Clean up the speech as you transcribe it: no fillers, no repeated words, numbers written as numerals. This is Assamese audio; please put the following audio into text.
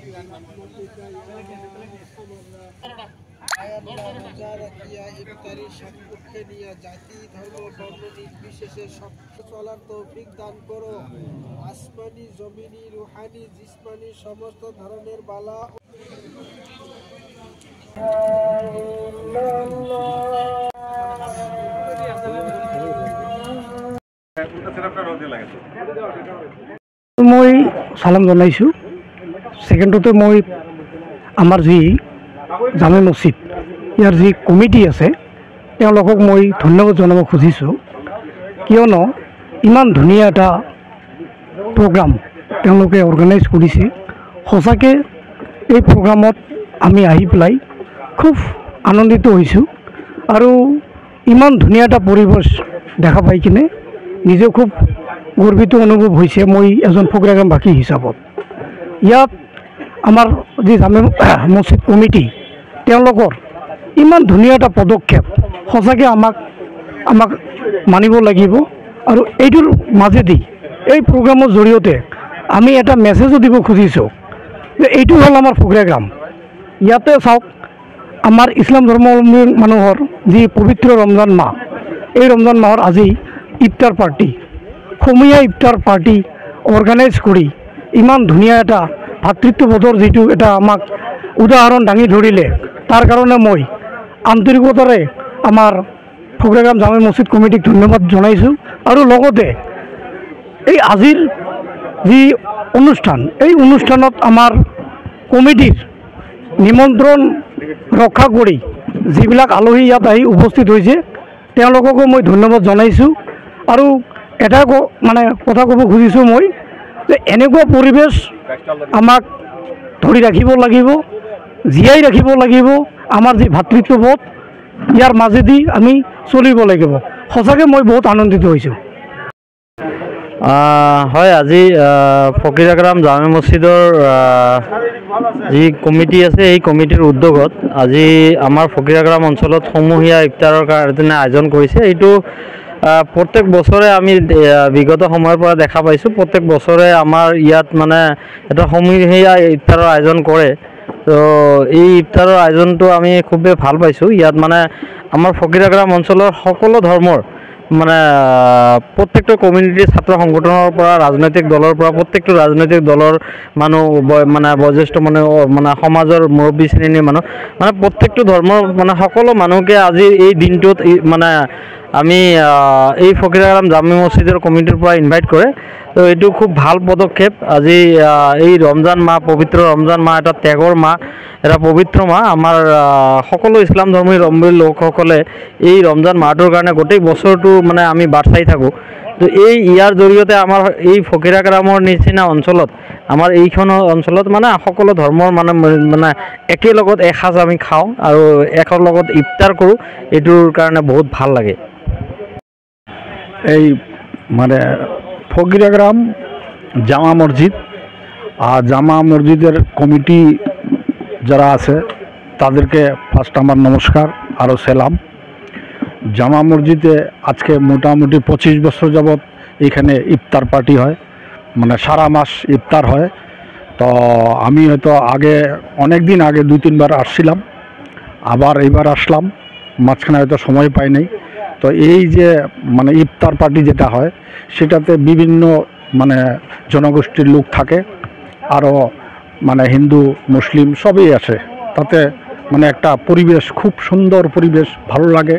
ইফতারি সম্মুখে নিয়ে জাতি ধর্ম বর্ণ নির্বিশেষে সব চলার তৌফিক দান করো। আসমানি জমিনি রুহানি জিসমানি সমস্ত ধরনের বালা মই সালাম জনাইছোঁ। ছেকেণ্ডতে মই আমাৰ যি জামে মছজিদ ইয়াৰ যি কমিটি আছে তেওঁলোকক মই ধন্যবাদ জনাব খুজিছোঁ, কিয়নো ইমান ধুনীয়া এটা প্ৰগ্ৰাম তেওঁলোকে অৰ্গেনাইজ কৰিছে। সঁচাকৈ এই প্ৰগ্ৰামত আমি আহি পেলাই খুব আনন্দিত হৈছোঁ আৰু ইমান ধুনীয়া এটা পৰিৱেশ দেখা পাই কিনে নিজে খুব গৰ্বিত অনুভৱ হৈছে মই এজন প্ৰগ্ৰামবাসী হিচাপত। ইয়াত আমাৰ যি জামে মছজিদ কমিটি তেওঁলোকৰ ইমান ধুনীয়া এটা পদক্ষেপ সঁচাকৈ আমাক মানিব লাগিব। আৰু এইটোৰ মাজেদি এই প্ৰগ্ৰামৰ জৰিয়তে আমি এটা মেছেজো দিব খুজিছোঁ যে এইটো হ'ল আমাৰ প্ৰগ্ৰাম। ইয়াতে চাওক, আমাৰ ইছলাম ধৰ্মাৱলম্বী মানুহৰ যি পবিত্ৰ ৰমজান মাহ, এই ৰমজান মাহৰ আজি ইফতাৰ পাৰ্টি, সমূহীয়া ইফতাৰ পাৰ্টি অৰ্গেনাইজ কৰি ইমান ধুনীয়া এটা ভাতৃত্ববোধৰ যিটো এটা আমাক উদাহৰণ দাঙি ধৰিলে, তাৰ কাৰণে মই আন্তৰিকতাৰে আমাৰ প্ৰগ্ৰাম জামে মছজিদ কমিটিক ধন্যবাদ জনাইছোঁ। আৰু লগতে এই আজিৰ যি অনুষ্ঠান, এই অনুষ্ঠানত আমাৰ কমিটিৰ নিমন্ত্ৰণ ৰক্ষা কৰি যিবিলাক আলহী ইয়াত আহি উপস্থিত হৈছে তেওঁলোককো মই ধন্যবাদ জনাইছোঁ। আৰু এটা কথা ক'ব খুজিছোঁ মই যে এনেকুৱা পৰিৱেশ আমাক ধৰি ৰাখিব লাগিব, জীয়াই ৰাখিব লাগিব। আমাৰ যি ভাতৃত্ববোধ ইয়াৰ মাজেদি আমি চলিব লাগিব। সঁচাকৈ মই বহুত আনন্দিত হৈছোঁ। হয়, আজি ফকিৰাগ্ৰাম জামে মছজিদৰ যি কমিটি আছে এই কমিটিৰ উদ্যোগত আজি আমাৰ ফকিৰাগ্ৰাম অঞ্চলত সমূহীয়া ইফতাৰৰ কাৰণে আয়োজন কৰিছে। এইটো প্ৰত্যেক বছৰে আমি বিগত সময়ৰ পৰা দেখা পাইছোঁ, প্ৰত্যেক বছৰে আমাৰ ইয়াত এটা সমূহীয়া ইফতাৰৰ আয়োজন কৰে। তো এই ইফতাৰৰ আয়োজনটো আমি খুবেই ভাল পাইছোঁ। ইয়াত আমাৰ ফকিৰাগ্ৰাম অঞ্চলৰ সকলো ধৰ্মৰ প্ৰত্যেকটো কমিউনিটিৰ ছাত্ৰ সংগঠনৰ পৰা ৰাজনৈতিক দলৰ পৰা প্ৰত্যেকটো ৰাজনৈতিক দলৰ মানুহ বয়োজ্যেষ্ঠ সমাজৰ মুৰব্বী শ্ৰেণীৰ মানুহ প্ৰত্যেকটো ধৰ্মৰ সকলো মানুহকে আজি এই দিনটোত আমি এই ফকিৰাগ্ৰাম জামে মছজিদৰ কমিটিৰ পৰা ইনভাইট কৰে। তো এইটো খুব ভাল পদক্ষেপ। আজি এই ৰমজান মাহ, পবিত্ৰ ৰমজান মাহ, এটা ত্যাগৰ মাহ, এটা পবিত্ৰ মাহ। আমাৰ সকলো ইছলাম ধৰ্মী লোকসকলে এই ৰমজান মাহটোৰ কাৰণে গোটেই বছৰটো আমি বাট চাই থাকোঁ। তো ইয়াৰ জৰিয়তে আমাৰ এই ফকিৰাগ্ৰামৰ নিচিনা অঞ্চলত, আমাৰ এইখন অঞ্চলত সকলো ধৰ্মৰ একেলগত এসাঁজ আমি খাওঁ আৰু একৰ লগত ইফতাৰ কৰোঁ। এইটোৰ কাৰণে বহুত ভাল লাগে। এই ফকিরাগ্রাম জামা মসজিদ আর জামা মসজিদের কমিটি যারা আছে তাদেরকে ফার্স্ট আমার নমস্কার আরও সালাম। জামা মসজিদে আজকে মোটামুটি 25 বছর যাবৎ এখানে ইফতার পার্টি হয়, সারা মাস ইফতার হয়। তো আমি হয়তো আগে অনেক দিন আগে 2-3 বার আসছিলাম, আবার এইবার আসলাম, মাঝখানে হয়তো সময় পাই নাই। তো এই যে ইফতার পার্টি যেটা হয় সেটাতে বিভিন্ন জনগোষ্ঠীর লোক থাকে, আরও হিন্দু মুসলিম সবই আসে। তাতে একটা পরিবেশ, খুব সুন্দর পরিবেশ, ভালো লাগে।